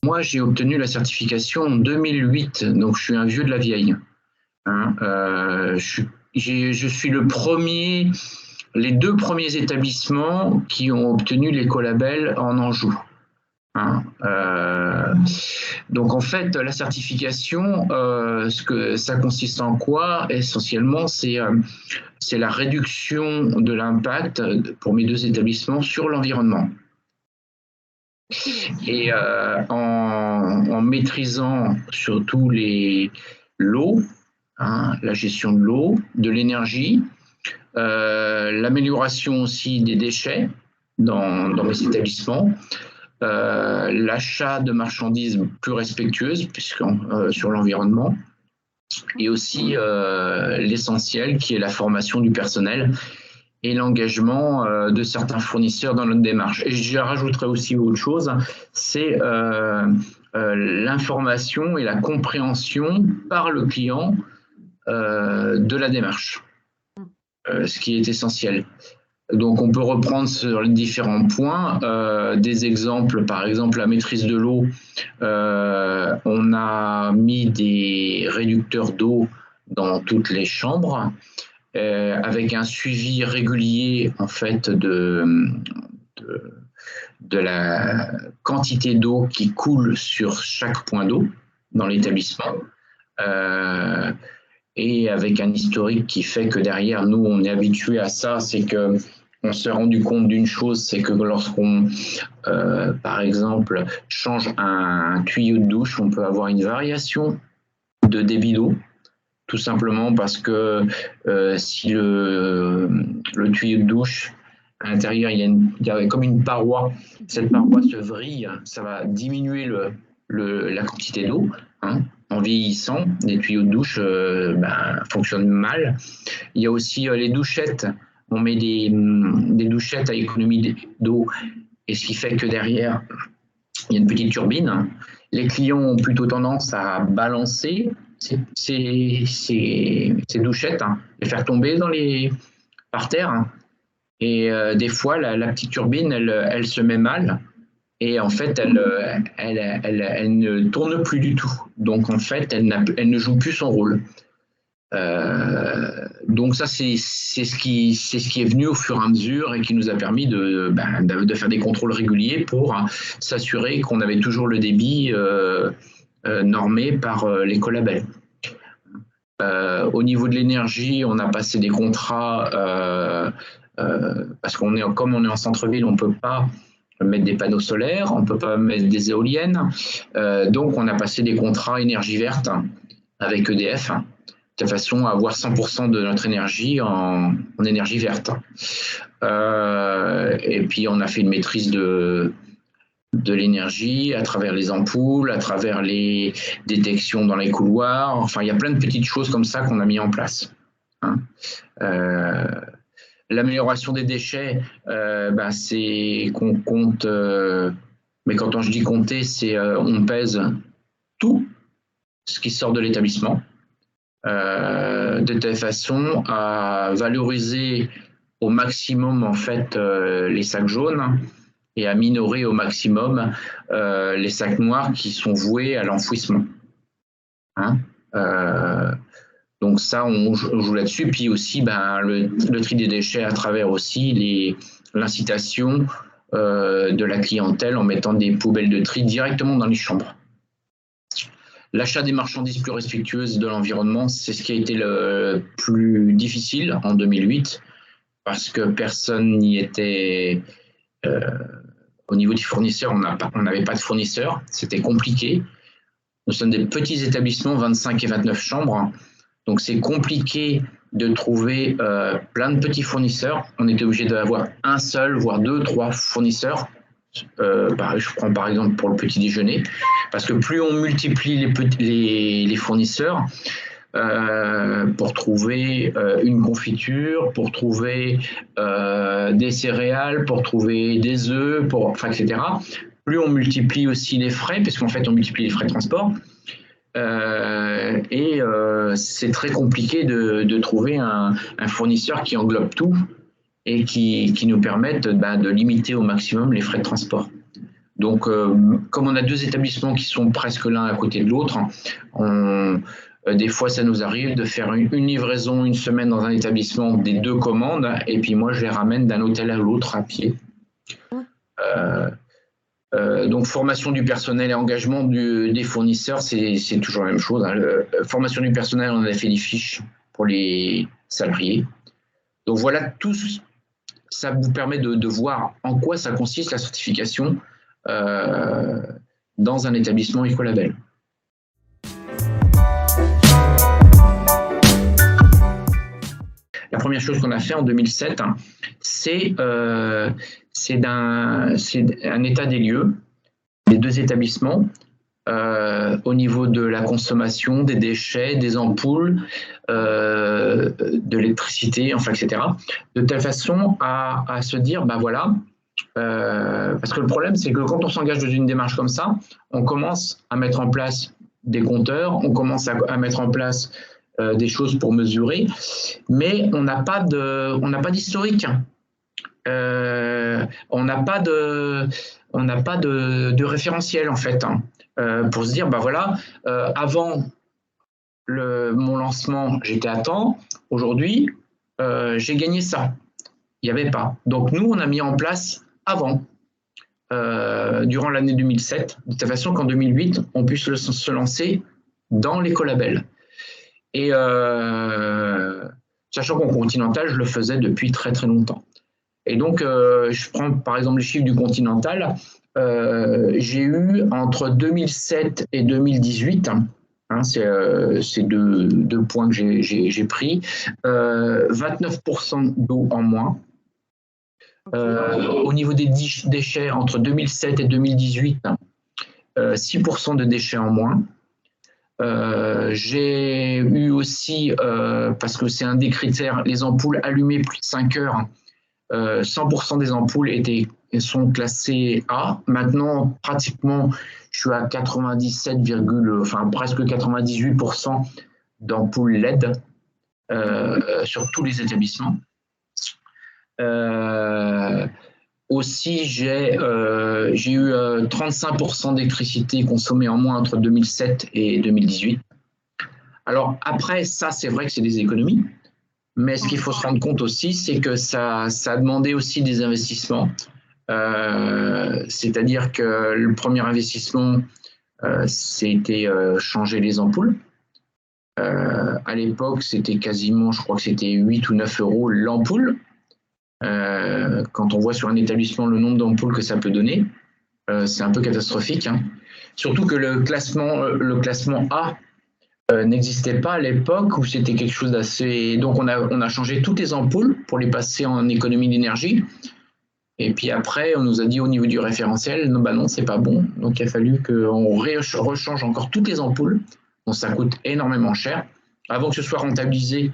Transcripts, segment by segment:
Moi, j'ai obtenu la certification en 2008, donc je suis un vieux de la vieille. Hein. Je suis les deux premiers établissements qui ont obtenu l'écolabel en Anjou. Hein. Donc en fait, la certification, ça consiste en quoi? Essentiellement, c'est la réduction de l'impact pour mes deux établissements sur l'environnement. Et en maîtrisant surtout l'eau, hein, la gestion de l'eau, de l'énergie, l'amélioration aussi des déchets dans mes établissements, l'achat de marchandises plus respectueuses sur l'environnement, et aussi l'essentiel qui est la formation du personnel et l'engagement de certains fournisseurs dans notre démarche. Et je rajouterai aussi autre chose, c'est l'information et la compréhension par le client de la démarche, ce qui est essentiel. Donc on peut reprendre sur les différents points des exemples, par exemple la maîtrise de l'eau, on a mis des réducteurs d'eau dans toutes les chambres, avec un suivi régulier en fait de la quantité d'eau qui coule sur chaque point d'eau dans l'établissement, et avec un historique qui fait que derrière nous on est habitué à ça, c'est que on s'est rendu compte d'une chose, c'est que lorsqu'on, par exemple, change un tuyau de douche, on peut avoir une variation de débit d'eau, tout simplement parce que si le tuyau de douche, à l'intérieur, il y a comme une paroi, cette paroi se vrille, ça va diminuer la quantité d'eau. Hein. En vieillissant, les tuyaux de douche fonctionnent mal. Il y a aussi les douchettes. On met des douchettes à économie d'eau, et ce qui fait que derrière, il y a une petite turbine. Les clients ont plutôt tendance à balancer ces douchettes, hein, les faire tomber par terre. Et des fois, la petite turbine, elle se met mal. Et en fait, elle ne tourne plus du tout. Donc, en fait, elle ne joue plus son rôle. Donc ça, c'est ce qui est venu au fur et à mesure et qui nous a permis de faire des contrôles réguliers pour s'assurer qu'on avait toujours le débit normé par l'écolabel. Au niveau de l'énergie, on a passé des contrats parce comme on est en centre-ville, on ne peut pas mettre des panneaux solaires, on ne peut pas mettre des éoliennes. Donc on a passé des contrats énergie verte avec EDF, de façon à avoir 100% de notre énergie en énergie verte. Et puis on a fait une maîtrise de l'énergie à travers les ampoules, à travers les détections dans les couloirs. Enfin, il y a plein de petites choses comme ça qu'on a mis en place. Hein. L'amélioration des déchets, c'est qu'on compte, mais quand je dis compter, c'est on pèse tout ce qui sort de l'établissement, de telle façon à valoriser au maximum en fait les sacs jaunes et à minorer au maximum les sacs noirs qui sont voués à l'enfouissement. Hein. Donc ça, on joue là-dessus. Puis aussi le tri des déchets à travers aussi l'incitation de la clientèle en mettant des poubelles de tri directement dans les chambres. L'achat des marchandises plus respectueuses de l'environnement, c'est ce qui a été le plus difficile en 2008 parce que personne n'y était. Au niveau des fournisseurs, on n'avait pas de fournisseurs, c'était compliqué. Nous sommes des petits établissements, 25 et 29 chambres, donc c'est compliqué de trouver plein de petits fournisseurs. On était obligé d'avoir un seul, voire 2, 3 fournisseurs. Je prends par exemple pour le petit déjeuner, parce que plus on multiplie les fournisseurs pour trouver une confiture, pour trouver des céréales, pour trouver des œufs, etc. Plus on multiplie aussi les frais, parce qu'en fait on multiplie les frais de transport, et c'est très compliqué de trouver un fournisseur qui englobe tout et qui nous permettent de limiter au maximum les frais de transport. Donc, comme on a 2 établissements qui sont presque l'un à côté de l'autre, des fois, ça nous arrive de faire une livraison une semaine dans un établissement des 2 commandes, et puis moi, je les ramène d'un hôtel à l'autre à pied. Donc, formation du personnel et engagement des fournisseurs, c'est toujours la même chose. Hein. Formation du personnel, on a fait des fiches pour les salariés. Donc, voilà, tout ça vous permet de voir en quoi ça consiste la certification dans un établissement Ecolabel. La première chose qu'on a fait en 2007, c'est un état des lieux des 2 établissements au niveau de la consommation, des déchets, des ampoules, de l'électricité, enfin, etc. De telle façon à se dire, ben voilà, parce que le problème, c'est que quand on s'engage dans une démarche comme ça, on commence à mettre en place des compteurs, on commence à mettre en place des choses pour mesurer, mais on n'a pas d'historique. On n'a pas de référentiel en fait, pour se dire, bah voilà, avant mon lancement, j'étais à temps, aujourd'hui, j'ai gagné ça. Il n'y avait pas. Donc nous, on a mis en place avant, durant l'année 2007, de telle façon qu'en 2008, on puisse se lancer dans l'Ecolabel. Et sachant qu'en Continental, je le faisais depuis très très longtemps. Et donc, je prends par exemple les chiffres du Continental. J'ai eu entre 2007 et 2018, c'est 2 points que j'ai pris, 29% d'eau en moins. Au niveau des déchets, entre 2007 et 2018, 6% de déchets en moins. J'ai eu aussi, parce que c'est un des critères, les ampoules allumées plus de 5 heures, 100% des ampoules sont classées A. Maintenant, pratiquement, je suis à 97, enfin presque 98% d'ampoules LED sur tous les établissements. Aussi, j'ai eu 35% d'électricité consommée en moins entre 2007 et 2018. Alors après, ça, c'est vrai que c'est des économies. Mais ce qu'il faut se rendre compte aussi, c'est que ça a demandé aussi des investissements. C'est-à-dire que le premier investissement, c'était changer les ampoules. À l'époque, c'était quasiment, je crois que c'était 8 ou 9 euros l'ampoule. Quand on voit sur un établissement le nombre d'ampoules que ça peut donner, c'est un peu catastrophique. Hein. Surtout que le classement A n'existait pas à l'époque, où c'était quelque chose d'assez... Donc on a changé toutes les ampoules pour les passer en économie d'énergie. Et puis après, on nous a dit au niveau du référentiel, non, bah non, c'est pas bon. Donc il a fallu qu'on rechange encore toutes les ampoules. Donc ça coûte énormément cher. Avant que ce soit rentabilisé,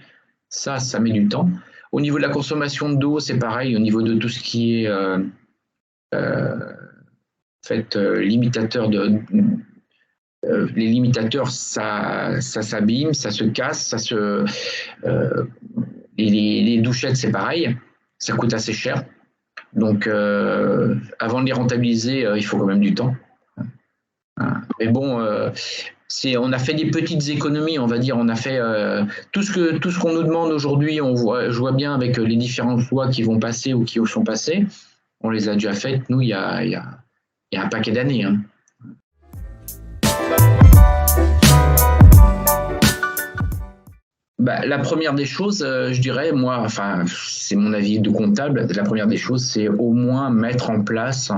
ça met du temps. Au niveau de la consommation d'eau, c'est pareil. Au niveau de tout ce qui est limitateur les limitateurs, ça s'abîme, ça se casse, les douchettes, c'est pareil, ça coûte assez cher. Donc, avant de les rentabiliser, il faut quand même du temps. Mais bon, on a fait des petites économies, on va dire. On a fait tout ce qu'on nous demande aujourd'hui. Je vois bien avec les différentes lois qui vont passer ou qui sont passées, on les a déjà faites. Nous, il y a un paquet d'années. Hein. La première des choses, je dirais, moi, enfin, c'est mon avis de comptable, la première des choses, c'est au moins mettre en place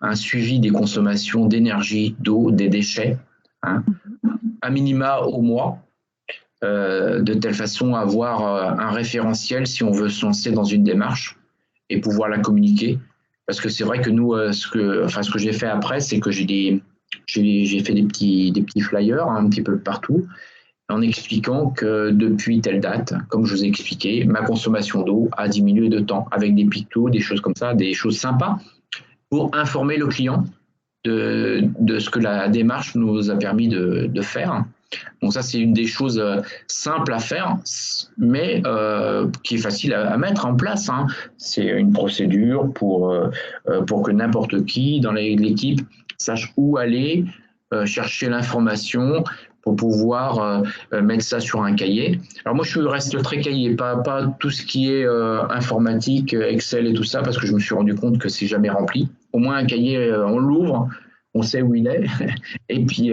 un suivi des consommations d'énergie, d'eau, des déchets, hein, à minima au mois, de telle façon à avoir un référentiel si on veut se lancer dans une démarche et pouvoir la communiquer. Parce que c'est vrai que nous, ce que j'ai fait après, c'est que j'ai fait des petits flyers un petit peu partout, en expliquant que depuis telle date, comme je vous ai expliqué, ma consommation d'eau a diminué de temps, avec des pictos, des choses comme ça, des choses sympas, pour informer le client de ce que la démarche nous a permis de faire. Donc ça, c'est une des choses simples à faire, mais qui est facile à mettre en place. Hein. C'est une procédure pour que n'importe qui dans l'équipe sache où aller, chercher l'information pour pouvoir mettre ça sur un cahier. Alors moi, je reste très cahier, pas tout ce qui est informatique, Excel et tout ça, parce que je me suis rendu compte que c'est jamais rempli. Au moins un cahier, on l'ouvre, on sait où il est, et puis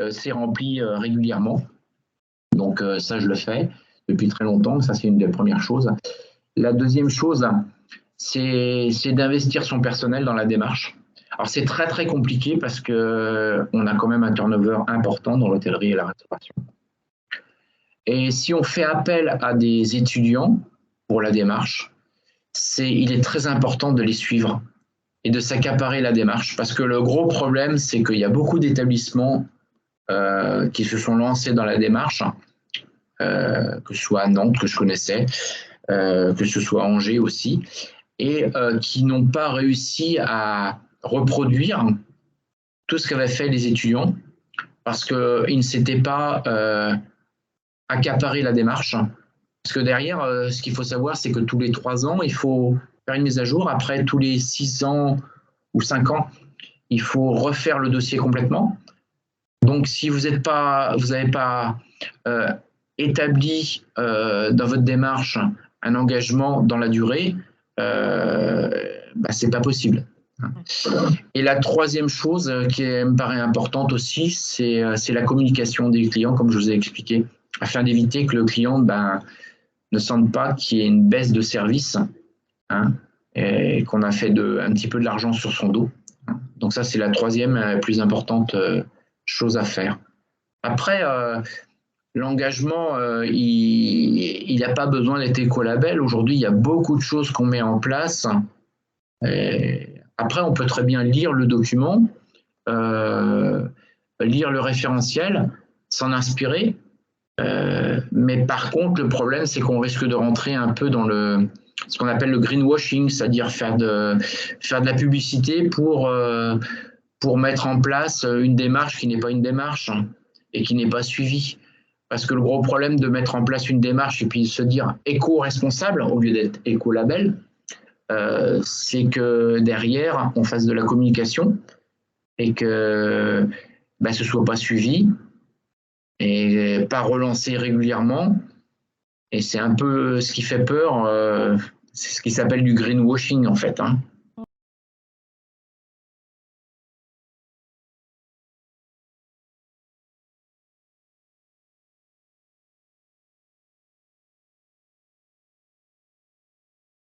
c'est rempli régulièrement. Donc ça, je le fais depuis très longtemps. Ça, c'est une des premières choses. La deuxième chose, c'est d'investir son personnel dans la démarche. Alors c'est très très compliqué parce qu'on a quand même un turnover important dans l'hôtellerie et la restauration. Et si on fait appel à des étudiants pour la démarche, il est très important de les suivre et de s'accaparer la démarche. Parce que le gros problème, c'est qu'il y a beaucoup d'établissements qui se sont lancés dans la démarche, que ce soit à Nantes, que je connaissais, que ce soit à Angers aussi, et qui n'ont pas réussi à reproduire tout ce qu'avaient fait les étudiants parce qu'ils ne s'étaient pas accaparé la démarche. Parce que derrière, ce qu'il faut savoir, c'est que tous les 3 ans, il faut faire une mise à jour. Après, tous les 6 ans ou 5 ans, il faut refaire le dossier complètement. Donc, si vous n'avez pas établi dans votre démarche un engagement dans la durée, c'est pas possible. Et la troisième chose qui me paraît importante aussi, c'est la communication des clients, comme je vous ai expliqué, afin d'éviter que le client ne sente pas qu'il y ait une baisse de service, hein, et qu'on a fait un petit peu de l'argent sur son dos. Donc ça, c'est la troisième plus importante chose à faire. Après, l'engagement, il n'a pas besoin d'être écolabel. Aujourd'hui, il y a beaucoup de choses qu'on met en place. Et après, on peut très bien lire le document, lire le référentiel, s'en inspirer. Mais par contre, le problème, c'est qu'on risque de rentrer un peu dans ce qu'on appelle le greenwashing, c'est-à-dire faire de la publicité pour mettre en place une démarche qui n'est pas une démarche et qui n'est pas suivie. Parce que le gros problème de mettre en place une démarche et puis se dire éco-responsable au lieu d'être éco-label, c'est que derrière, on fasse de la communication et que ce ne soit pas suivi et pas relancé régulièrement. Et c'est un peu ce qui fait peur, c'est ce qui s'appelle du greenwashing en fait. Hein.